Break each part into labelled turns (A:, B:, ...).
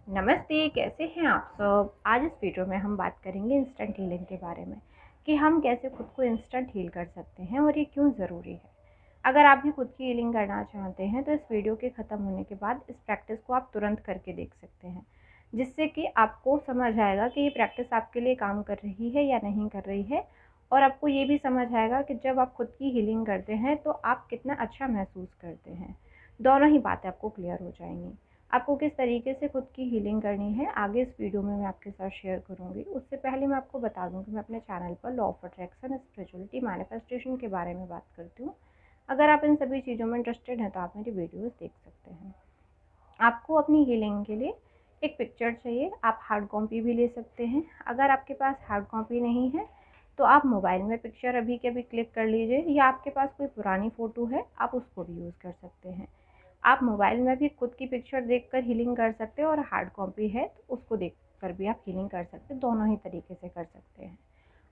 A: नमस्ते, कैसे हैं आप सब। आज इस वीडियो में हम बात करेंगे इंस्टेंट हीलिंग के बारे में कि हम कैसे खुद को इंस्टेंट हील कर सकते हैं और ये क्यों ज़रूरी है। अगर आप भी खुद की हीलिंग करना चाहते हैं तो इस वीडियो के ख़त्म होने के बाद इस प्रैक्टिस को आप तुरंत करके देख सकते हैं, जिससे कि आपको समझ आएगा कि ये प्रैक्टिस आपके लिए काम कर रही है या नहीं कर रही है। और आपको ये भी समझ आएगा कि जब आप खुद की हीलिंग करते हैं तो आप कितना अच्छा महसूस करते हैं। दोनों ही बातें आपको क्लियर हो जाएंगी। आपको किस तरीके से खुद की हीलिंग करनी है आगे इस वीडियो में मैं आपके साथ शेयर करूंगी। उससे पहले मैं आपको बता दूं कि मैं अपने चैनल पर law of attraction, spirituality, manifestation के बारे में बात करती हूँ। अगर आप इन सभी चीज़ों में इंटरेस्टेड हैं तो आप मेरी वीडियोस देख सकते हैं। आपको अपनी हीलिंग के लिए एक पिक्चर चाहिए। आप हार्ड कॉपी भी ले सकते हैं। अगर आपके पास हार्ड कॉपी नहीं है तो आप मोबाइल में पिक्चर अभी के अभी क्लिक कर लीजिए, या आपके पास कोई पुरानी फ़ोटो है आप उसको भी यूज़ कर सकते हैं। आप मोबाइल में भी खुद की पिक्चर देखकर हीलिंग कर सकते हैं और हार्ड कॉपी है तो उसको देखकर भी आप हीलिंग कर सकते हैं। दोनों ही तरीके से कर सकते हैं।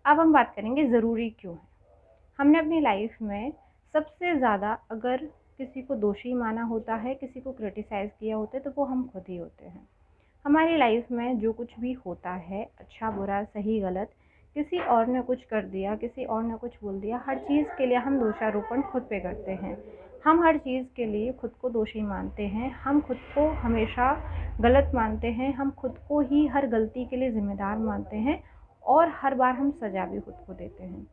A: अब हम बात करेंगे ज़रूरी क्यों है। हमने अपनी लाइफ में सबसे ज़्यादा अगर किसी को दोषी माना होता है, किसी को क्रिटिसाइज़ किया होता है, तो वो हम खुद ही होते हैं। हमारी लाइफ में जो कुछ भी होता है, अच्छा बुरा सही गलत, किसी और ने कुछ कर दिया, किसी और ने कुछ बोल दिया, हर चीज़ के लिए हम दोषारोपण खुद पे करते हैं। हम हर चीज़ के लिए खुद को दोषी मानते हैं, हम खुद को हमेशा गलत मानते हैं, हम खुद को ही हर गलती के लिए ज़िम्मेदार मानते हैं और हर बार हम सज़ा भी खुद को देते हैं।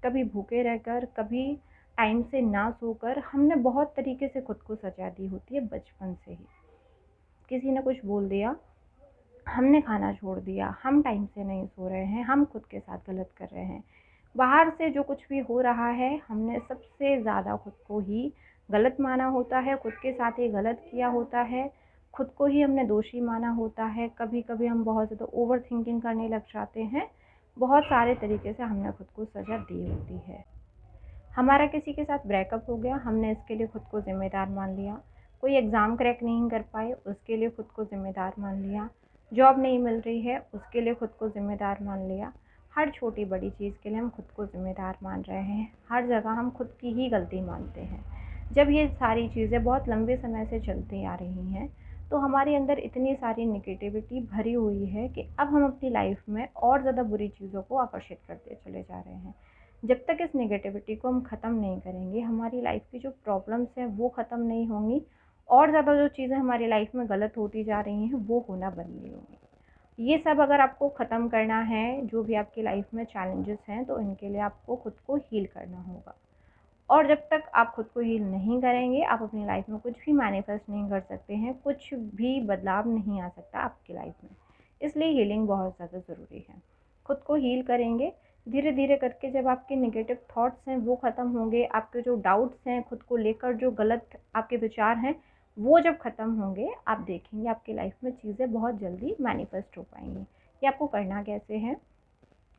A: कभी भूखे रहकर, कभी टाइम से ना सोकर, हमने बहुत तरीके से खुद को सज़ा दी होती है बचपन से ही। किसी ने कुछ बोल दिया, हमने खाना छोड़ दिया, हम टाइम से नहीं सो रहे हैं, हम खुद के साथ गलत कर रहे हैं। बाहर से जो कुछ भी हो रहा है, हमने सबसे ज़्यादा खुद को ही गलत माना होता है, खुद के साथ ही गलत किया होता है, खुद को ही हमने दोषी माना होता है। कभी कभी हम बहुत ज़्यादा ओवर थिंकिंग करने लग जाते हैं। बहुत सारे तरीके से हमने खुद को सज़ा दी होती है। हमारा किसी के साथ ब्रेकअप हो गया, हमने इसके लिए खुद को ज़िम्मेदार मान लिया। कोई एग्ज़ाम क्रैक नहीं कर पाए, उसके लिए खुद को ज़िम्मेदार मान लिया। जॉब नहीं मिल रही है, उसके लिए खुद को ज़िम्मेदार मान लिया। हर छोटी बड़ी चीज़ के लिए हम खुद को ज़िम्मेदार मान रहे हैं। हर जगह हम खुद की ही गलती मानते हैं। जब ये सारी चीज़ें बहुत लंबे समय से चलती आ रही हैं तो हमारे अंदर इतनी सारी नेगेटिविटी भरी हुई है कि अब हम अपनी लाइफ में और ज़्यादा बुरी चीज़ों को आकर्षित करते चले जा रहे हैं। जब तक इस नेगेटिविटी को हम ख़त्म नहीं करेंगे, हमारी लाइफ की जो प्रॉब्लम्स हैं वो ख़त्म नहीं होंगी और ज़्यादा जो चीज़ें हमारी लाइफ में गलत होती जा रही हैं वो होना बंद नहीं होंगी। ये सब अगर आपको ख़त्म करना है, जो भी आपकी लाइफ में चैलेंजेस हैं, तो इनके लिए आपको खुद को हील करना होगा। और जब तक आप खुद को हील नहीं करेंगे, आप अपनी लाइफ में कुछ भी मैनिफेस्ट नहीं कर सकते हैं, कुछ भी बदलाव नहीं आ सकता आपकी लाइफ में। इसलिए हीलिंग बहुत ज़्यादा ज़रूरी है। खुद को हील करेंगे धीरे धीरे करके। जब आपके नेगेटिव थॉट्स हैं वो ख़त्म होंगे, आपके जो डाउट्स हैं खुद को लेकर, जो गलत आपके विचार हैं वो जब ख़त्म होंगे, आप देखेंगे आपकी लाइफ में चीज़ें बहुत जल्दी मैनिफेस्ट हो पाएंगी। ये आपको करना कैसे है,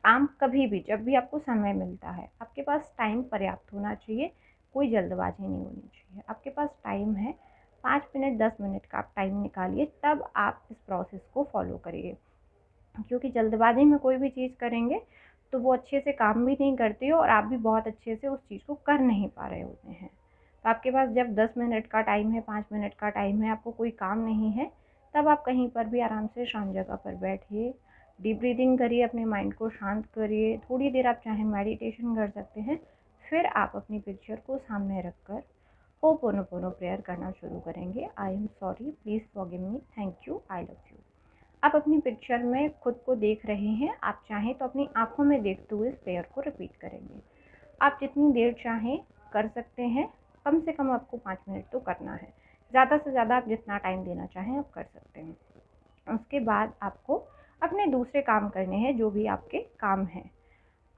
A: आप कभी भी जब भी आपको समय मिलता है, आपके पास टाइम पर्याप्त होना चाहिए, कोई जल्दबाजी नहीं होनी चाहिए। आपके पास टाइम है, 5 मिनट 10 मिनट का आप टाइम निकालिए, तब आप इस प्रोसेस को फॉलो करिए। क्योंकि जल्दबाजी में कोई भी चीज़ करेंगे तो वो अच्छे से काम भी नहीं करती है और आप भी बहुत अच्छे से उस चीज़ को कर नहीं पा रहे होते हैं। तो आपके पास जब 10 मिनट का टाइम है, 5 मिनट का टाइम है, आपको कोई काम नहीं है, तब आप कहीं पर भी आराम से शांत जगह पर बैठिए, डीप ब्रीदिंग करिए, अपने माइंड को शांत करिए। थोड़ी देर आप चाहे मेडिटेशन कर सकते हैं। फिर आप अपनी पिक्चर को सामने रख कर होपोनोपोनो प्रेयर करना शुरू करेंगे। I am sorry, please forgive me, thank you, I love you. आप अपनी पिक्चर में खुद को देख रहे हैं। आप चाहें तो अपनी आंखों में देखते हुए इस प्रेयर को रिपीट करेंगे। आप जितनी देर चाहें कर सकते हैं। कम से कम आपको 5 मिनट तो करना है। ज़्यादा से ज़्यादा आप जितना टाइम देना चाहें आप कर सकते हैं। उसके बाद आपको अपने दूसरे काम करने हैं, जो भी आपके काम हैं।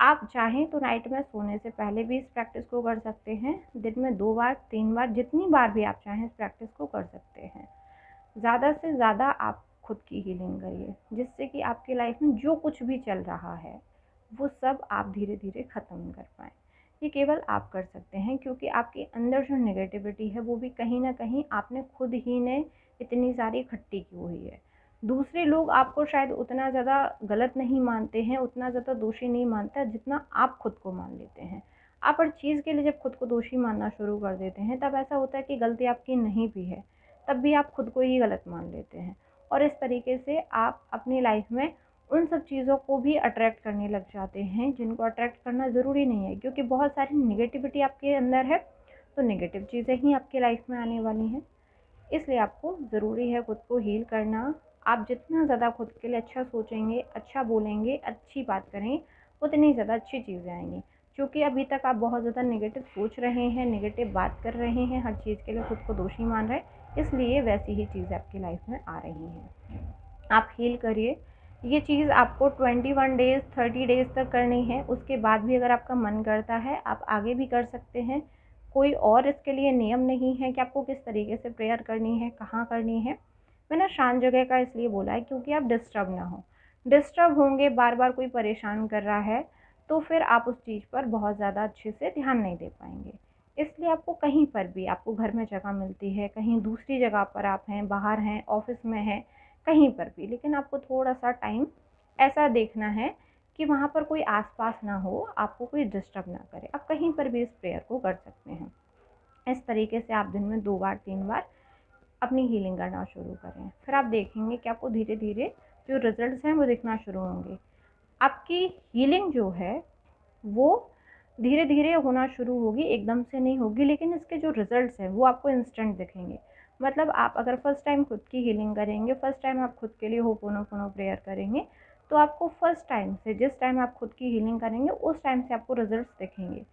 A: आप चाहें तो नाइट में सोने से पहले भी इस प्रैक्टिस को कर सकते हैं। दिन में 2 बार 3 बार, जितनी बार भी आप चाहें इस प्रैक्टिस को कर सकते हैं। ज़्यादा से ज़्यादा आप खुद की हीलिंग करिए, जिससे कि आपकी लाइफ में जो कुछ भी चल रहा है वो सब आप धीरे धीरे ख़त्म कर पाएँ। ये केवल आप कर सकते हैं, क्योंकि आपके अंदर जो नेगेटिविटी है वो भी कहीं न कहीं आपने खुद ही ने इतनी सारी इकट्ठी की हुई है। दूसरे लोग आपको शायद उतना ज़्यादा गलत नहीं मानते हैं, उतना ज़्यादा दोषी नहीं मानता जितना आप खुद को मान लेते हैं। आप हर चीज़ के लिए जब खुद को दोषी मानना शुरू कर देते हैं, तब ऐसा होता है कि गलती आपकी नहीं भी है, तब भी आप खुद को ही गलत मान लेते हैं और इस तरीके से आप अपनी लाइफ में उन सब चीज़ों को भी अट्रैक्ट करने लग जाते हैं जिनको अट्रैक्ट करना ज़रूरी नहीं है, क्योंकि बहुत सारी नेगेटिविटी आपके अंदर है तो नेगेटिव चीज़ें ही आपकी लाइफ में आने वाली हैं। इसलिए आपको ज़रूरी है खुद को हील करना। आप जितना ज़्यादा खुद के लिए अच्छा सोचेंगे, अच्छा बोलेंगे, अच्छी बात करेंगे, उतनी ज़्यादा अच्छी चीज़ें आएँगी। क्योंकि अभी तक आप बहुत ज़्यादा नेगेटिव सोच रहे हैं, नेगेटिव बात कर रहे हैं, हर चीज़ के लिए खुद को दोषी मान रहे हैं, इसलिए वैसी ही चीज़ें आपकी लाइफ में आ रही हैं। आप हील करिए। ये चीज़ आपको 21 डेज़ 30 डेज़ तक करनी है। उसके बाद भी अगर आपका मन करता है आप आगे भी कर सकते हैं। कोई और इसके लिए नियम नहीं है कि आपको किस तरीके से प्रेयर करनी है, कहाँ करनी है। मैंने शांत जगह का इसलिए बोला है क्योंकि आप डिस्टर्ब ना हो। डिस्टर्ब होंगे, बार-बार कोई परेशान कर रहा है, तो फिर आप उस चीज़ पर बहुत ज़्यादा अच्छे से ध्यान नहीं दे पाएँगे। इसलिए आपको कहीं पर भी, आपको घर में जगह मिलती है, कहीं दूसरी जगह पर आप हैं, बाहर हैं, ऑफ़िस में हैं, कहीं पर भी, लेकिन आपको थोड़ा-सा टाइम ऐसा देखना है कि वहाँ पर कोई आस-पास ना हो, आपको कोई डिस्टर्ब ना करे। आप कहीं पर भी इस प्रेयर को कर सकते हैं। इस तरीके से आप दिन में 2 बार 3 बार अपनी हीलिंग करना शुरू करें। फिर आप देखेंगे कि आपको धीरे-धीरे जो रिज़ल्ट्स हैं वो दिखना शुरू होंगे। आपकी हीलिंग जो है वो धीरे-धीरे होना शुरू होगी, एकदम से नहीं होगी, लेकिन इसके जो रिज़ल्ट्स हैं वो आपको इंस्टेंट दिखेंगे। मतलब आप अगर फर्स्ट टाइम खुद की हीलिंग करेंगे, फर्स्ट टाइम आप खुद के लिए होपोनोपोनो प्रेयर करेंगे, तो आपको फर्स्ट टाइम से, जिस टाइम आप खुद की हीलिंग करेंगे उस टाइम से आपको रिज़ल्ट्स दिखेंगे।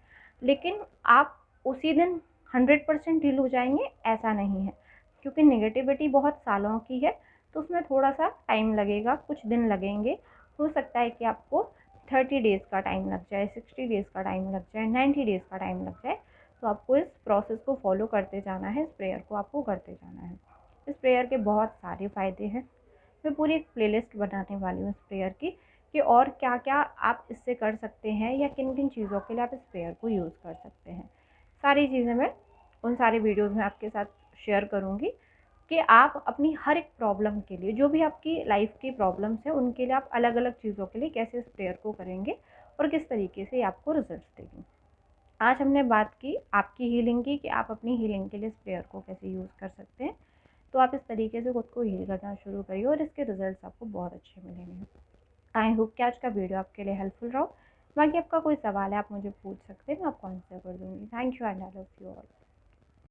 A: लेकिन आप उसी दिन 100% हील हो जाएँगे, ऐसा नहीं है। क्योंकि नेगेटिविटी बहुत सालों की है, तो उसमें थोड़ा-सा टाइम लगेगा, कुछ दिन लगेंगे। हो सकता है कि आपको 30 डेज़ का टाइम लग जाए, 60 डेज़ का टाइम लग जाए, 90 डेज़ का टाइम लग जाए। तो आपको इस प्रोसेस को फ़ॉलो करते जाना है, इस प्रेयर को आपको करते जाना है। इस प्रेयर के बहुत सारे फ़ायदे हैं। मैं पूरी एक प्लेलिस्ट बनाने वाली हूँ इस प्रेयर की कि और क्या-क्या आप इससे कर सकते हैं या किन-किन चीज़ों के लिए आप इस प्रेयर को यूज़ कर सकते हैं। सारी चीज़ें मैं उन सारे वीडियोज़ में आपके साथ शेयर करूँगी कि आप अपनी हर एक प्रॉब्लम के लिए, जो भी आपकी लाइफ की प्रॉब्लम्स हैं, उनके लिए आप अलग-अलग चीज़ों के लिए कैसे इस प्रेयर को करेंगे और किस तरीके से ये आपको रिज़ल्ट्स देगी। आज हमने बात की आपकी हीलिंग की कि आप अपनी हीलिंग के लिए इस प्रेयर को कैसे यूज़ कर सकते हैं। तो आप इस तरीके से खुद को हील करना शुरू करिए और इसके रिज़ल्ट्स आपको बहुत अच्छे मिलेंगे। आई होप कि आज का वीडियो आपके लिए हेल्पफुल रहा हो। बाकी आपका कोई सवाल है आप मुझे पूछ सकते हैं, मैं आपको आंसर कर दूँगी। Thank you and I love you all.